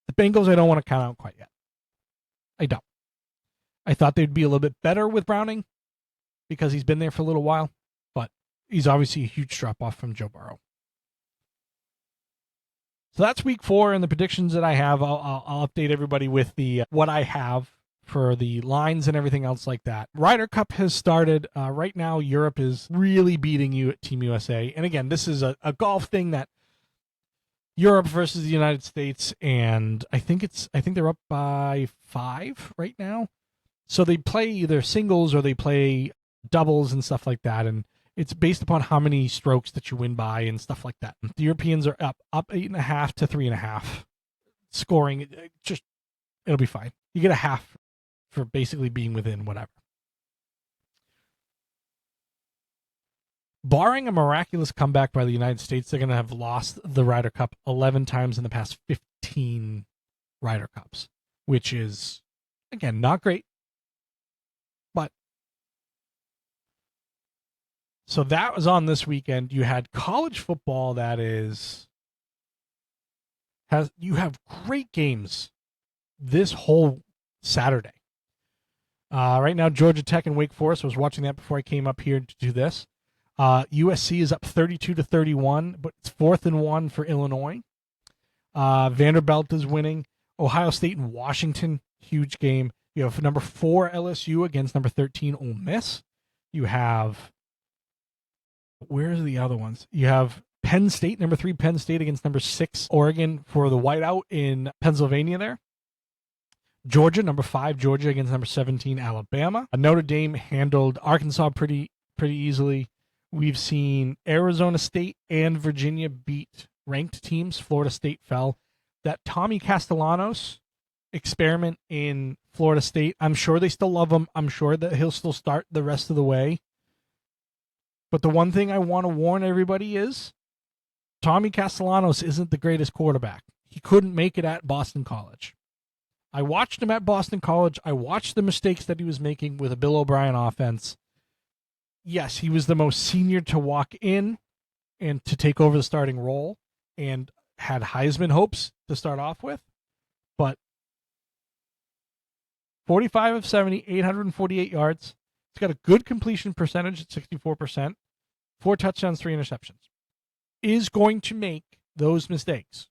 S1: The Bengals, I don't want to count out quite yet. I don't. I thought they'd be a little bit better with Browning because he's been there for a little while, but he's obviously a huge drop-off from Joe Burrow. So that's week 4 and the predictions that I have. I'll update everybody with the what I have for the lines and everything else like that. Ryder Cup has started. Right now, Europe is really beating you at Team USA. And again, this is a golf thing that Europe versus the United States, and I think they're up by 5 right now. So they play either singles or they play doubles and stuff like that, and it's based upon how many strokes that you win by and stuff like that. The Europeans are up 8.5 to 3.5 scoring. It'll be fine. You get a half for basically being within whatever. Barring a miraculous comeback by the United States, they're going to have lost the Ryder Cup 11 times in the past 15 Ryder Cups, which is, again, not great. But so that was on this weekend. You had college football you have great games this whole Saturday. Right now, Georgia Tech and Wake Forest. I was watching that before I came up here to do this. USC is up 32-31, but it's 4th and 1 for Illinois. Vanderbilt is winning. Ohio State and Washington, huge game. You have number 4 LSU against number 13 Ole Miss. You have, where's the other ones? You have Penn State, number 3 Penn State against number 6 Oregon for the whiteout in Pennsylvania there. Georgia, number 5 Georgia against number 17 Alabama. Notre Dame handled Arkansas pretty easily. We've seen Arizona State and Virginia beat ranked teams. Florida State fell. That Tommy Castellanos experiment in Florida State, I'm sure they still love him. I'm sure that he'll still start the rest of the way. But the one thing I want to warn everybody is Tommy Castellanos isn't the greatest quarterback. He couldn't make it at Boston College. I watched him at Boston College. I watched the mistakes that he was making with a Bill O'Brien offense. Yes, he was the most senior to walk in and to take over the starting role and had Heisman hopes to start off with. But 45 of 70, 848 yards. He's got a good completion percentage at 64%. 4 touchdowns, 3 interceptions. Is going to make those mistakes.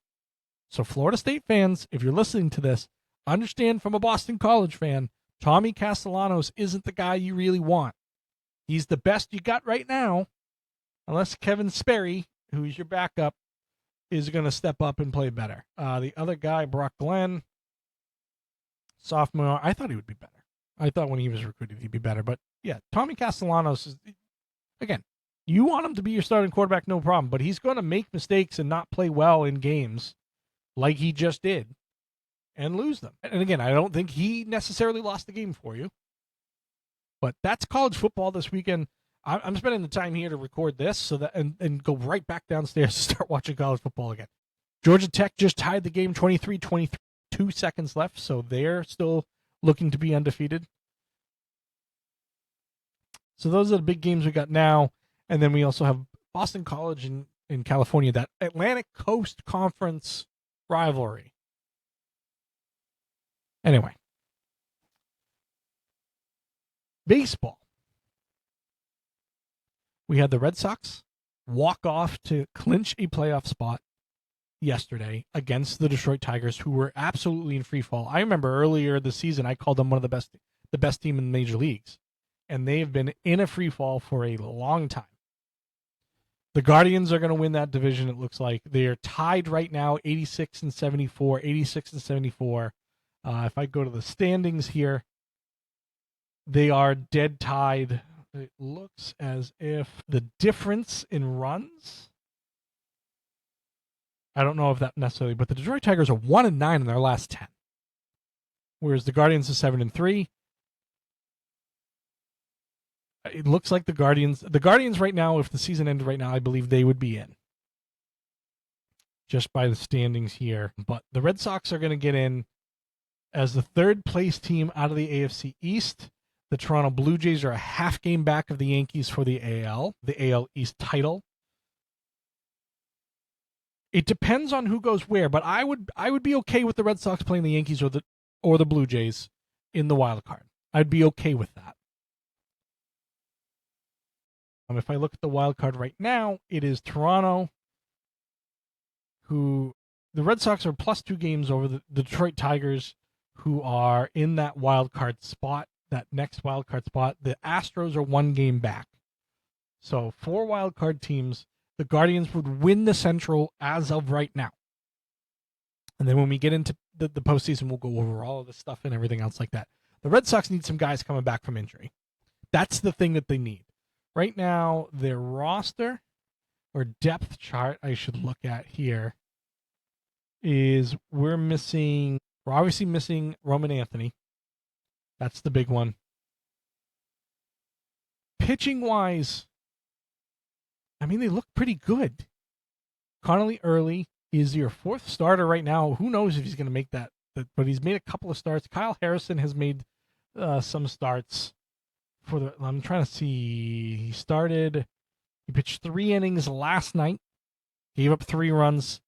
S1: So Florida State fans, if you're listening to this, understand from a Boston College fan, Tommy Castellanos isn't the guy you really want. He's the best you got right now, unless Kevin Sperry, who's your backup, is going to step up and play better. The other guy, Brock Glenn, sophomore, I thought he would be better. I thought when he was recruited he'd be better. But yeah, Tommy Castellanos is, again, you want him to be your starting quarterback, no problem. But he's going to make mistakes and not play well in games like he just did and lose them. And again, I don't think he necessarily lost the game for you. But that's college football this weekend. I'm spending the time here to record this so that and go right back downstairs to start watching college football again. Georgia Tech just tied the game 23-23, 2 seconds left, so they're still looking to be undefeated. So those are the big games we got now. And then we also have Boston College in California, that Atlantic Coast Conference rivalry. Anyway. Baseball. We had the Red Sox walk off to clinch a playoff spot yesterday against the Detroit Tigers, who were absolutely in free fall. I remember earlier this season, I called them one of the best team in the major leagues, and they have been in a free fall for a long time. The Guardians are going to win that division, it looks like. They are tied right now, 86 and 74, 86 and 74. If I go to the standings here, they are dead tied. It looks as if the difference in runs, I don't know if that necessarily, but the Detroit Tigers are 1-9 in their last 10, whereas the Guardians are 7-3. It looks like the Guardians right now, if the season ended right now, I believe they would be in, just by the standings here. But the Red Sox are going to get in as the third place team out of the AFC East. The Toronto Blue Jays are a half game back of the Yankees for the AL East title. It depends on who goes where, but I would be okay with the Red Sox playing the Yankees or the Blue Jays in the wild card. I'd be okay with that. If I look at the wild card right now, it is Toronto, who the Red Sox are plus 2 games over the Detroit Tigers, who are in that wild card spot, that next wild card spot. The Astros are 1 game back. So 4 wild card teams. The Guardians would win the Central as of right now. And then when we get into the postseason, we'll go over all of this stuff and everything else like that. The Red Sox need some guys coming back from injury. That's the thing that they need. Right now, their roster or depth chart I should look at here is we're obviously missing Roman Anthony. That's the big one. Pitching wise, I mean, they look pretty good. Connolly Early is your 4th starter right now. Who knows if he's going to make that, but he's made a couple of starts. Kyle Harrison has made some starts. I'm trying to see. He pitched 3 innings last night, gave up 3 runs,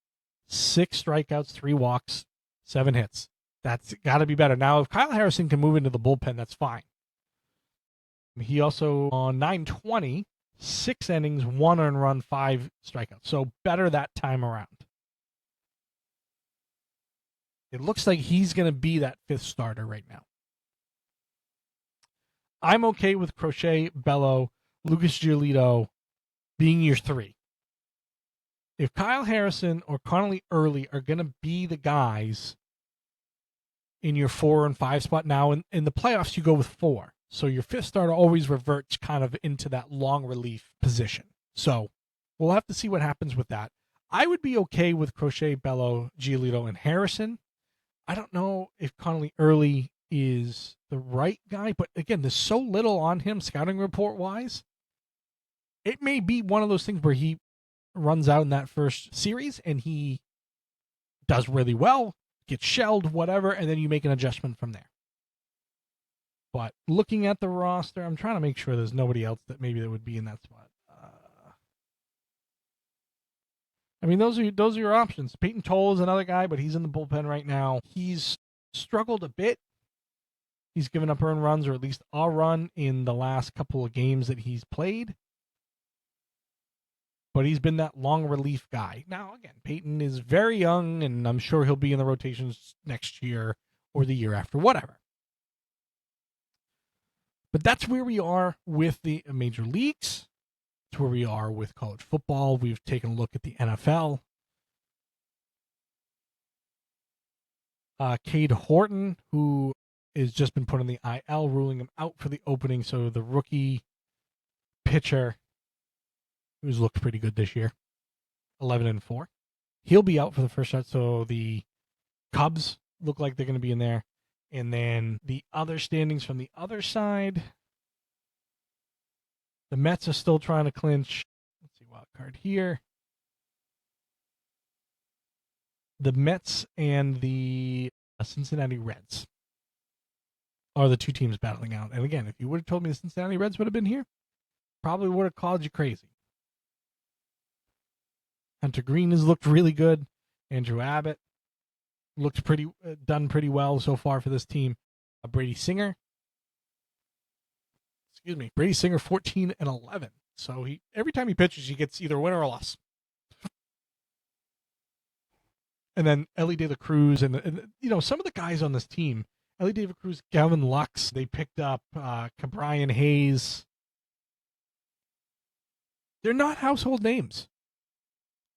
S1: 6 strikeouts, 3 walks, 7 hits. That's got to be better. Now, if Kyle Harrison can move into the bullpen, that's fine. He also, on 920, 6 innings, 1 earned run, 5 strikeouts. So better that time around. It looks like he's going to be that 5th starter right now. I'm okay with Crochet, Bello, Lucas Giolito being your 3. If Kyle Harrison or Connolly Early are going to be the guys in your 4 and 5 spot now, in the playoffs you go with 4. So your 5th starter always reverts kind of into that long relief position. So we'll have to see what happens with that. I would be okay with Crochet, Bello, Giolito, and Harrison. I don't know if Connolly Early is the right guy, but again, there's so little on him scouting report wise. It may be one of those things where he runs out in that first series and he does really well, gets shelled, whatever, and then you make an adjustment from there. But looking at the roster, I'm trying to make sure there's nobody else that would be in that spot. I mean, those are your options. Peyton Toll is another guy, but he's in the bullpen right now. He's struggled a bit. He's given up earned runs, or at least a run, in the last couple of games that he's played. But he's been that long relief guy. Now, again, Peyton is very young, and I'm sure he'll be in the rotations next year or the year after, whatever. But that's where we are with the major leagues. That's where we are with college football. We've taken a look at the NFL. Cade Horton, who has just been put on the IL, ruling him out for the opening. So the rookie pitcher, who's looked pretty good this year, 11-4. He'll be out for the first shot. So the Cubs look like they're going to be in there. And then the other standings from the other side, the Mets are still trying to clinch. Let's see, wild card here. The Mets and the Cincinnati Reds are the 2 teams battling out. And again, if you would have told me the Cincinnati Reds would have been here, probably would have called you crazy. Hunter Green has looked really good. Andrew Abbott looked done pretty well so far for this team. Brady Singer, 14-11. So every time he pitches, he gets either a win or a loss. And then Ellie De La Cruz and some of the guys on this team, Ellie De La Cruz, Gavin Lux, they picked up Cabrian Hayes. They're not household names.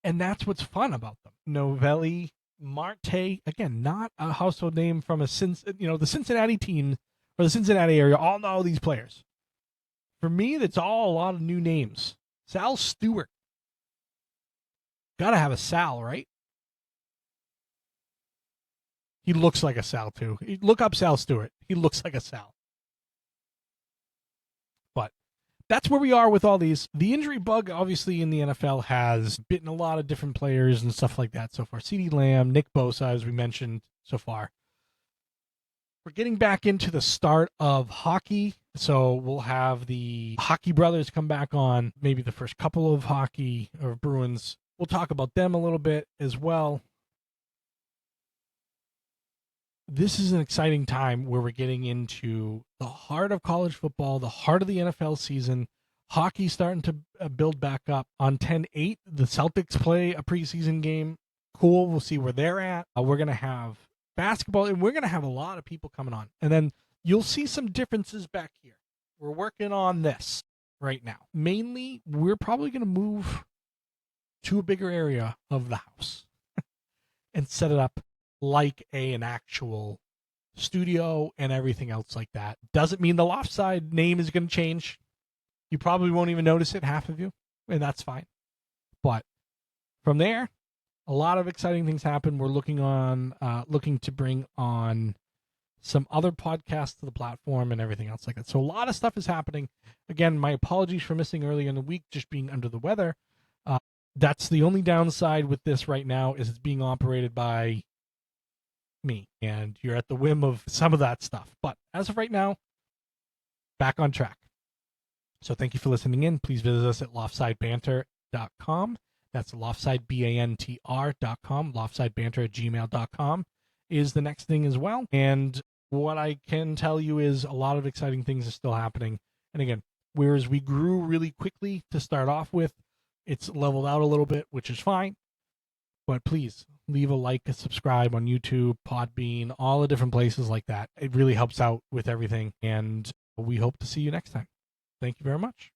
S1: And that's what's fun about them. Novelli, Marte, again, not a household name from the Cincinnati team or the Cincinnati area all know these players. For me, that's all a lot of new names. Sal Stewart. Gotta have a Sal, right? He looks like a Sal, too. Look up Sal Stewart. He looks like a Sal. But that's where we are with all these. The injury bug, obviously, in the NFL has bitten a lot of different players and stuff like that so far. CeeDee Lamb, Nick Bosa, as we mentioned so far. We're getting back into the start of hockey. So we'll have the Hockey Brothers come back on, maybe the first couple of hockey or Bruins. We'll talk about them a little bit as well. This is an exciting time where we're getting into the heart of college football, the heart of the NFL season. Hockey starting to build back up. On 10-8, the Celtics play a preseason game. Cool. We'll see where they're at. We're going to have basketball, and we're going to have a lot of people coming on. And then you'll see some differences back here. We're working on this right now. Mainly, we're probably going to move to a bigger area of the house and set it up like an actual studio and everything else like that. Doesn't mean the Loftside name is going to change. You probably won't even notice it, half of you, and that's fine. But from there, a lot of exciting things happen. We're looking to bring on some other podcasts to the platform and everything else like that. So a lot of stuff is happening. Again, my apologies for missing early in the week, just being under the weather. That's the only downside with this right now is it's being operated by me, and you're at the whim of some of that stuff. But as of right now, back on track. So thank you for listening in. Please visit us at loftsidebanter.com. That's loftside.bantr.com. Loftsidebanter@gmail.com is the next thing as well. And what I can tell you is a lot of exciting things are still happening. And again, whereas we grew really quickly to start off with, it's leveled out a little bit, which is fine. But please leave a like, a subscribe on YouTube, Podbean, all the different places like that. It really helps out with everything. And we hope to see you next time. Thank you very much.